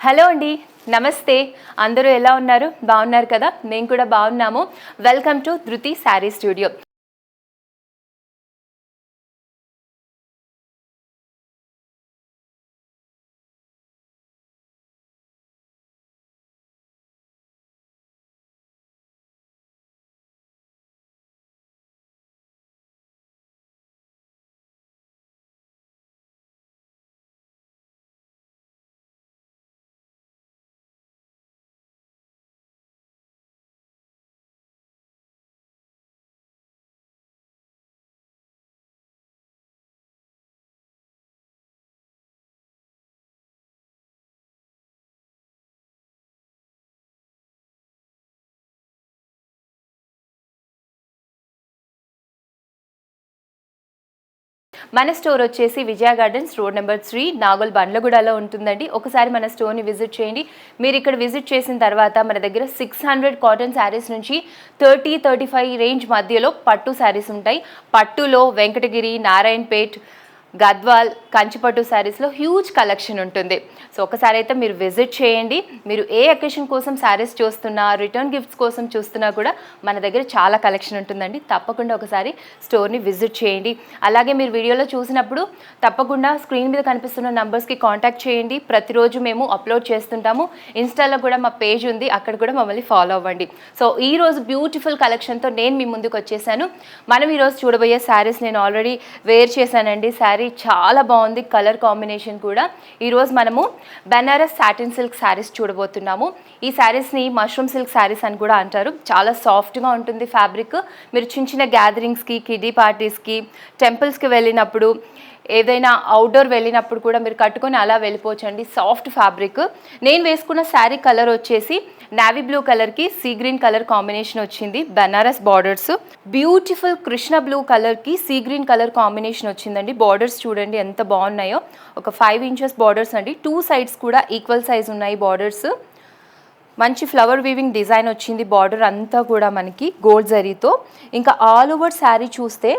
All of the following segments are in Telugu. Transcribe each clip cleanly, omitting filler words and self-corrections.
హలో అండి, నమస్తే. అందరూ ఎలా ఉన్నారు? బాగున్నారు కదా? మేము కూడా బాగున్నాము. వెల్కమ్ టు ధృతి శారీ స్టూడియో. మన స్టోర్ వచ్చేసి విజయ గార్డెన్స్ రోడ్ నెంబర్ 3 నాగోల్ బండ్లగూడలో ఉంటుందండి. ఒకసారి మన స్టోర్ని విజిట్ చేయండి. మీరు ఇక్కడ విజిట్ చేసిన తర్వాత మన దగ్గర 600 కాటన్ శారీస్ నుంచి 30-35 రేంజ్ మధ్యలో పట్టు శారీస్ ఉంటాయి. పట్టులో వెంకటగిరి, నారాయణపేట్, గద్వాల్, కంచిపట్టు శారీస్లో హ్యూజ్ కలెక్షన్ ఉంటుంది. సో ఒకసారి అయితే మీరు విజిట్ చేయండి. మీరు ఏ అకేషన్ కోసం శారీస్ చూస్తున్నా, రిటర్న్ గిఫ్ట్స్ కోసం చూస్తున్నా కూడా మన దగ్గర చాలా కలెక్షన్ ఉంటుందండి. తప్పకుండా ఒకసారి స్టోర్ని విజిట్ చేయండి. అలాగే మీరు వీడియోలో చూసినప్పుడు తప్పకుండా స్క్రీన్ మీద కనిపిస్తున్న నంబర్స్కి కాంటాక్ట్ చేయండి. ప్రతిరోజు మేము అప్లోడ్ చేస్తుంటాము. ఇన్స్టాలో కూడా మా పేజ్ ఉంది, అక్కడ కూడా మమ్మల్ని ఫాలో అవ్వండి. సో ఈరోజు బ్యూటిఫుల్ కలెక్షన్తో నేను మీ ముందుకు వచ్చేసాను. మనం ఈరోజు చూడబోయే శారీస్ నేను ఆల్రెడీ వేర్ చేశానండి. శారీ చాలా బాగుంది, కలర్ కాంబినేషన్ కూడా. ఈరోజు మనము బెనారస్ సాటిన్ సిల్క్ శారీస్ చూడబోతున్నాము. ఈ శారీస్ని మష్రూమ్ సిల్క్ శారీస్ అని కూడా అంటారు. చాలా సాఫ్ట్గా ఉంటుంది ఫ్యాబ్రిక్. మీరు చిన్న చిన్న గ్యాదరింగ్స్కి, కిడ్డీ పార్టీస్కి, టెంపుల్స్కి వెళ్ళినప్పుడు, ఏదైనా అవుట్డోర్ వెళ్ళినప్పుడు కూడా మీరు కట్టుకొని అలా వెళ్ళిపోవచ్చండి. Soft fabric. నేను వేసుకున్న శారీ కలర్ వచ్చేసి నావీ బ్లూ కలర్కి సీ గ్రీన్ కలర్ కాంబినేషన్ వచ్చింది. Banaras borders, beautiful Krishna blue కలర్కి సీ గ్రీన్ కలర్ కాంబినేషన్ వచ్చిందండి. బార్డర్స్ చూడండి ఎంత బాగున్నాయో. ఒక 5 ఇంచెస్ బార్డర్స్ అండి. 2 సైడ్స్ కూడా ఈక్వల్ సైజ్ ఉన్నాయి బార్డర్స్. మంచి ఫ్లవర్ వీవింగ్ డిజైన్ వచ్చింది. బార్డర్ అంతా కూడా మనకి గోల్డ్ జరీతో. ఇంకా ఆల్ ఓవర్ శారీ చూస్తే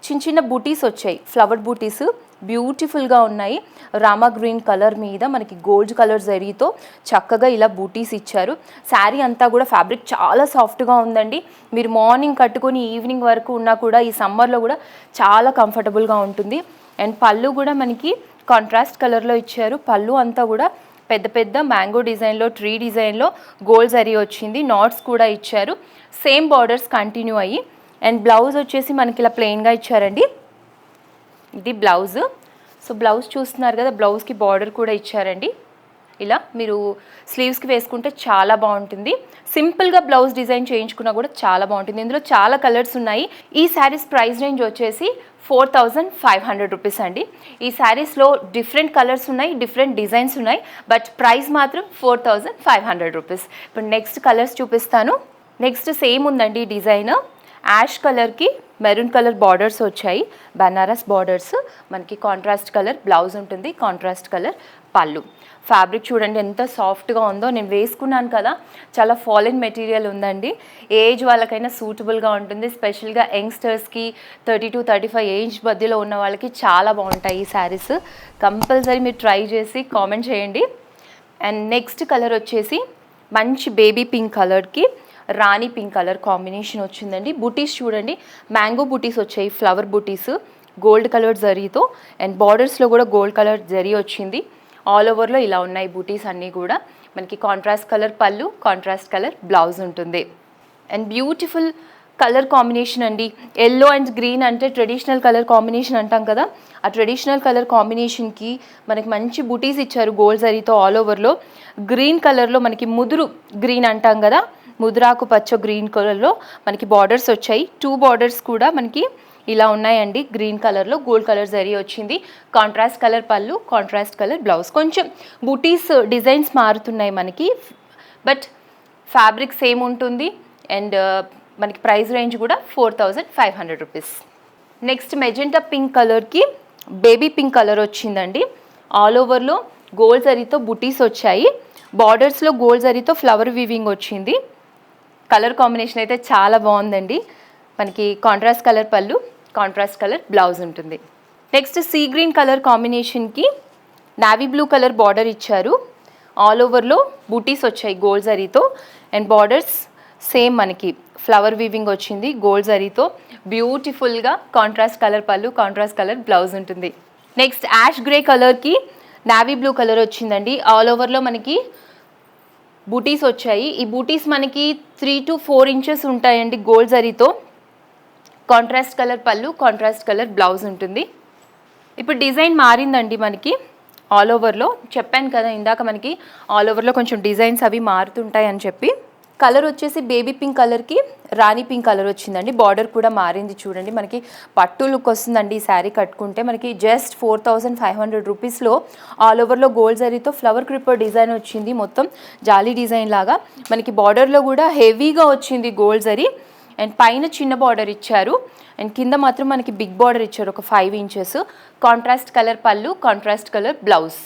చిన్న చిన్న బూటీస్ వచ్చాయి, ఫ్లవర్ బూటీస్ బ్యూటిఫుల్గా ఉన్నాయి. రామా గ్రీన్ కలర్ మీద మనకి గోల్డ్ కలర్ జరీతో చక్కగా ఇలా బూటీస్ ఇచ్చారు. శారీ అంతా కూడా ఫ్యాబ్రిక్ చాలా సాఫ్ట్గా ఉందండి. మీరు మార్నింగ్ కట్టుకొని ఈవినింగ్ వరకు ఉన్నా కూడా ఈ సమ్మర్లో కూడా చాలా కంఫర్టబుల్గా ఉంటుంది. అండ్ పళ్ళు కూడా మనకి కాంట్రాస్ట్ కలర్లో ఇచ్చారు. పళ్ళు అంతా కూడా పెద్ద పెద్ద మ్యాంగో డిజైన్లో, ట్రీ డిజైన్లో గోల్డ్ జరీ వచ్చింది. నాట్స్ కూడా ఇచ్చారు. సేమ్ బార్డర్స్ కంటిన్యూ అయ్యి. అండ్ బ్లౌజ్ వచ్చేసి మనకి ఇలా ప్లెయిన్గా ఇచ్చారండి. ఇది బ్లౌజ్. సో బ్లౌజ్ చూస్తున్నారు కదా, బ్లౌజ్కి బార్డర్ కూడా ఇచ్చారండి. ఇలా మీరు స్లీవ్స్కి వేసుకుంటే చాలా బాగుంటుంది. సింపుల్గా బ్లౌజ్ డిజైన్ చేయించుకున్నా కూడా చాలా బాగుంటుంది. ఇందులో చాలా కలర్స్ ఉన్నాయి. ఈ శారీస్ ప్రైస్ రేంజ్ వచ్చేసి 4500 రూపీస్ అండి. ఈ శారీస్లో డిఫరెంట్ కలర్స్ ఉన్నాయి, డిఫరెంట్ డిజైన్స్ ఉన్నాయి. బట్ ప్రైస్ మాత్రం 4500 రూపీస్. ఇప్పుడు నెక్స్ట్ కలర్స్ చూపిస్తాను. నెక్స్ట్ సేమ్ ఉందండి డిజైన్. యాష్ కలర్కి మెరూన్ కలర్ బార్డర్స్ వచ్చాయి. బనారస్ బార్డర్స్. మనకి కాంట్రాస్ట్ కలర్ బ్లౌజ్ ఉంటుంది, కాంట్రాస్ట్ కలర్ పళ్ళు. ఫ్యాబ్రిక్ చూడండి ఎంత సాఫ్ట్గా ఉందో. నేను వేసుకున్నాను కదా, చాలా ఫాలిన్ మెటీరియల్ ఉందండి. ఏజ్ వాళ్ళకైనా సూటబుల్గా ఉంటుంది. స్పెషల్గా యంగ్స్టర్స్కి 30-35 ఏజ్ మధ్యలో ఉన్న వాళ్ళకి చాలా బాగుంటాయి ఈ శారీస్. కంపల్సరీ మీరు ట్రై చేసి కామెంట్ చేయండి. అండ్ నెక్స్ట్ కలర్ వచ్చేసి మంచి బేబీ పింక్ కలర్కి రాణి పింక్ కలర్ కాంబినేషన్ వచ్చిందండి. బుటీస్ చూడండి, మ్యాంగో బుటీస్ వచ్చాయి, ఫ్లవర్ బుటీస్ గోల్డ్ కలర్ జరీతో. అండ్ బార్డర్స్లో కూడా గోల్డ్ కలర్ జరీ వచ్చింది. ఆల్ ఓవర్లో ఇలా ఉన్నాయి బూటీస్ అన్నీ కూడా. మనకి contrast colour pallu, contrast colour blouse ఉంటుంది. అండ్ బ్యూటిఫుల్ కలర్ కాంబినేషన్ అండి. ఎల్లో అండ్ గ్రీన్ అంటే ట్రెడిషనల్ కలర్ కాంబినేషన్ అంటాం కదా, ఆ ట్రెడిషనల్ కలర్ కాంబినేషన్కి మనకి మంచి బూటీస్ ఇచ్చారు గోల్డ్ జరీతో. ఆల్ ఓవర్లో గ్రీన్ కలర్లో మనకి ముదురు గ్రీన్ అంటాం కదా, ముదురాకు పచ్చ గ్రీన్ కలర్లో మనకి బార్డర్స్ వచ్చాయి. 2 బార్డర్స్ కూడా మనకి ఇలా ఉన్నాయండి. గ్రీన్ కలర్లో గోల్డ్ కలర్ జరీ వచ్చింది. Contrast colour pallu, contrast colour blouse. కొంచెం బూటీస్ డిజైన్స్ మారుతున్నాయి మనకి, బట్ ఫ్యాబ్రిక్ సేమ్ ఉంటుంది. అండ్ మనకి ప్రైస్ రేంజ్ కూడా 4500 రూపీస్. నెక్స్ట్ మెజెంటా పింక్ కలర్కి బేబీ పింక్ కలర్ వచ్చిందండి. ఆల్ ఓవర్లో గోల్డ్ జరీతో బుటీస్ వచ్చాయి. బార్డర్స్లో గోల్డ్ జరీతో ఫ్లవర్ వీవింగ్ వచ్చింది. కలర్ కాంబినేషన్ అయితే చాలా బాగుందండి. మనకి contrast colour pallu, contrast colour blouse ఉంటుంది. నెక్స్ట్ సీ గ్రీన్ కలర్ కాంబినేషన్కి నావీ బ్లూ కలర్ బార్డర్ ఇచ్చారు. ఆల్ ఓవర్లో బూటీస్ వచ్చాయి గోల్డ్ జరీతో అండ్ బార్డర్స్ సేమ్ మనకి ఫ్లవర్ వీవింగ్ వచ్చింది గోల్డ్ జరీతో. బ్యూటిఫుల్గా contrast colour pallu, contrast colour blouse ఉంటుంది. నెక్స్ట్ యాష్ గ్రే కలర్కి నావీ బ్లూ కలర్ వచ్చిందండి. ఆల్ ఓవర్లో మనకి బూటీస్ వచ్చాయి. ఈ బూటీస్ మనకి 3 to 4 ఇంచెస్ ఉంటాయండి గోల్డ్ జరీతో. Contrast colour pallu, contrast colour blouse ఉంటుంది. ఇప్పుడు డిజైన్ మారిందండి మనకి ఆల్ ఓవర్లో. చెప్పాను కదా ఇందాక మనకి ఆల్ ఓవర్లో కొంచెం డిజైన్స్ అవి మారుతుంటాయి అని చెప్పి. కలర్ వచ్చేసి బేబీ పింక్ కలర్కి రాణి పింక్ కలర్ వచ్చిందండి. బార్డర్ కూడా మారింది చూడండి. మనకి పట్టు లుక్ వస్తుందండి ఈ శారీ కట్టుకుంటే. మనకి జస్ట్ 4500 రూపీస్లో ఆల్ ఓవర్లో గోల్డ్ జరీతో ఫ్లవర్ క్రిప్పర్ డిజైన్ వచ్చింది. మొత్తం జాలీ డిజైన్ లాగా మనకి బార్డర్లో కూడా హెవీగా వచ్చింది గోల్డ్ జరీ. అండ్ పైన చిన్న బార్డర్ ఇచ్చారు అండ్ కింద మాత్రం మనకి బిగ్ బార్డర్ ఇచ్చారు ఒక 5 inches. Contrast colour pallu, contrast colour blouse.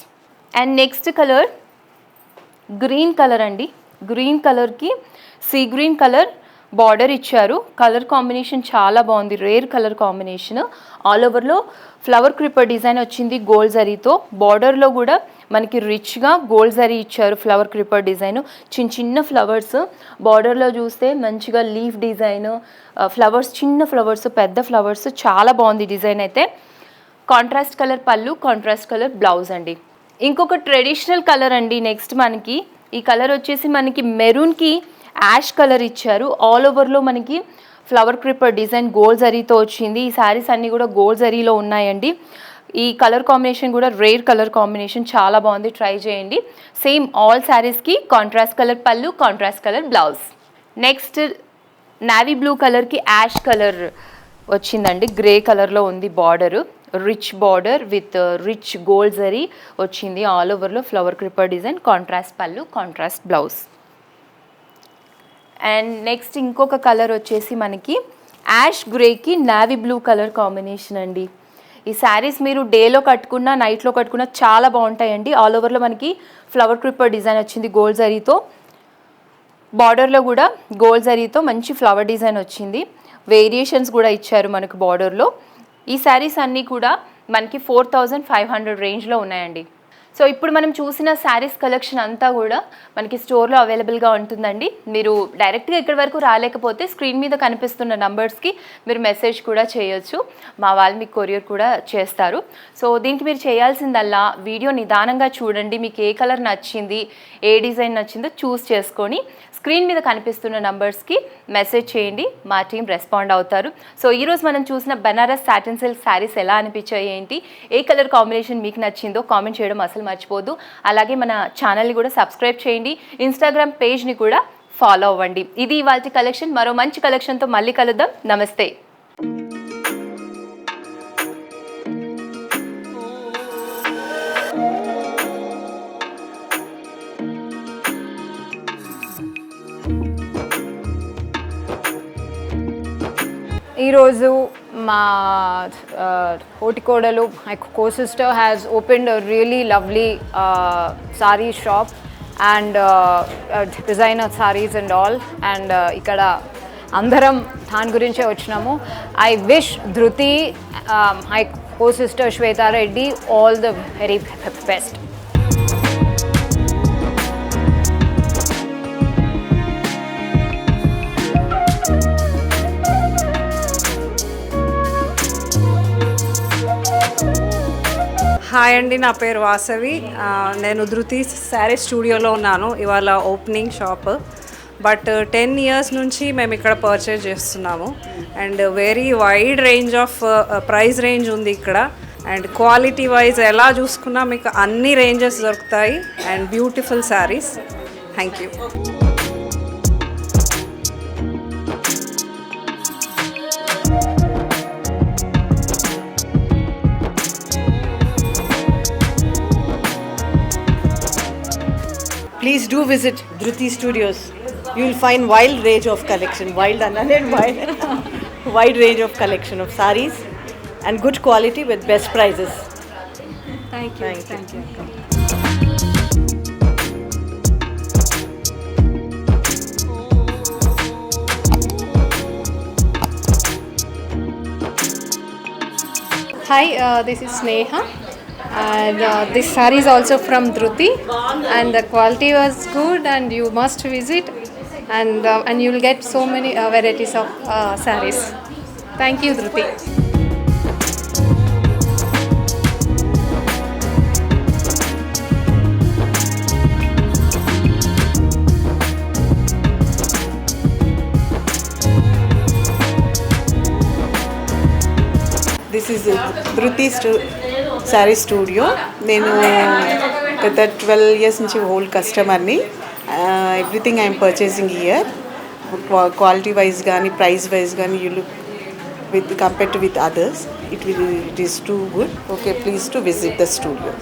And next colour green colour అండి. గ్రీన్ కలర్కి సీ గ్రీన్ కలర్ బార్డర్ ఇచ్చారు. కలర్ కాంబినేషన్ చాలా బాగుంది, రేర్ కలర్ కాంబినేషన్. ఆల్ ఓవర్లో ఫ్లవర్ క్రిప్పర్ డిజైన్ వచ్చింది గోల్డ్ జరీతో. బార్డర్లో కూడా మనకి రిచ్గా గోల్డ్ జరీ ఇచ్చారు ఫ్లవర్ క్రిప్పర్ డిజైన్. చిన్న చిన్న ఫ్లవర్స్ బార్డర్లో చూస్తే మంచిగా లీఫ్ డిజైన్, ఫ్లవర్స్ చిన్న ఫ్లవర్స్, పెద్ద ఫ్లవర్స్, చాలా బాగుంది డిజైన్ అయితే. Contrast colour pallu, contrast colour blouse అండి. ఇంకొక ట్రెడిషనల్ కలర్ అండి నెక్స్ట్ మనకి. ఈ కలర్ వచ్చేసి మనకి మెరూన్కి యాష్ కలర్ ఇచ్చారు. ఆల్ ఓవర్లో మనకి ఫ్లవర్ క్రిప్పర్ డిజైన్ గోల్డ్ జరీతో వచ్చింది. ఈ శారీస్ అన్నీ కూడా గోల్డ్ జరీలో ఉన్నాయండి. ఈ కలర్ కాంబినేషన్ కూడా రేర్ కలర్ కాంబినేషన్, చాలా బాగుంది, ట్రై చేయండి. సేమ్ ఆల్ శారీస్కి contrast colour pallu, contrast colour blouse. Next navy blue కలర్కి యాష్ కలర్ వచ్చిందండి. గ్రే కలర్లో ఉంది border. Rich border with rich gold zari వచ్చింది. ఆల్ ఓవర్లో flower creeper design, contrast pallu, contrast blouse. And next ఇంకొక కలర్ వచ్చేసి మనకి యాష్ గ్రేకి నావీ బ్లూ కలర్ కాంబినేషన్ అండి. ఈ శారీస్ మీరు డేలో కట్టుకున్నా నైట్లో కట్టుకున్నా చాలా బాగుంటాయండి. ఆల్ ఓవర్లో మనకి ఫ్లవర్ క్రిప్పర్ డిజైన్ వచ్చింది గోల్డ్ జరీతో. బార్డర్లో కూడా గోల్డ్ జరీతో మంచి ఫ్లవర్ డిజైన్ వచ్చింది. వేరియేషన్స్ కూడా ఇచ్చారు మనకు బార్డర్లో. ఈ శారీస్ అన్నీ కూడా మనకి 4500 రేంజ్లో ఉన్నాయండి. సో ఇప్పుడు మనం చూసిన శారీస్ కలెక్షన్ అంతా కూడా మనకి స్టోర్లో అవైలబుల్గా ఉంటుందండి. మీరు డైరెక్ట్గా ఇక్కడి వరకు రాలేకపోతే స్క్రీన్ మీద కనిపిస్తున్న నంబర్స్కి మీరు మెసేజ్ కూడా చేయొచ్చు. మా వాళ్ళు మీకు కొరియర్ కూడా చేస్తారు. సో దీనికి మీరు చేయాల్సిందల్లా వీడియో నిదానంగా చూడండి. మీకు ఏ కలర్ నచ్చింది, ఏ డిజైన్ నచ్చిందో చూస్ చేసుకొని స్క్రీన్ మీద కనిపిస్తున్న నంబర్స్కి మెసేజ్ చేయండి. మా టీం రెస్పాండ్ అవుతారు. సో ఈరోజు మనం చూసిన బనారస్ సాటిన్ సిల్క్ శారీస్ ఎలా అనిపించాయి, ఏంటి, ఏ కలర్ కాంబినేషన్ మీకు నచ్చిందో కామెంట్ చేయడం అసలు మర్చిపోద్దు. అలాగే మన ఛానల్ని కూడా సబ్స్క్రైబ్ చేయండి. ఇన్స్టాగ్రామ్ పేజ్ని కూడా ఫాలో అవ్వండి. ఇది ఇవాల్టి కలెక్షన్. మరో మంచి కలెక్షన్తో మళ్ళీ కలుద్దాం. నమస్తే. ఈరోజు మా హోటికోడలు, my co-sister has opened a really lovely saree shop and designer sarees and all, and ఇక్కడ అందరం దాని గురించే వచ్చినాము. I wish Dhruti, my co-sister Shweta Reddy, all the very best. Hi అండి, నా పేరు వాసవి. నేను ధృతి శారీ స్టూడియోలో ఉన్నాను. ఇవాళ ఓపెనింగ్ షాప్. బట్ 10 years నుంచి మేము ఇక్కడ పర్చేజ్ చేస్తున్నాము. And very wide range of price range ఉంది ఇక్కడ. అండ్ క్వాలిటీ వైజ్ ఎలా చూసుకున్నా మీకు అన్ని రేంజెస్ దొరుకుతాయి. And beautiful saris. Thank you. Please do visit Dhruti Studios. You will find wild range of collection, wild and wide range of collection of sarees and good quality with best prices. Thank you. Thank you. Hi, this is Sneha. And this saree is also from Dhruti, and the quality was good, and you must visit, and you will get so many varieties of sarees. Thank you, Dhruti. This is ధృతి శారీ స్టూడియో. నేను గత 12 years నుంచి ఓల్డ్ కస్టమర్ని. Everything I'm purchasing year. Quality wise కానీ ప్రైస్ వైజ్ కానీ you look with compared to with others, it is too good. Okay, please to visit the studio.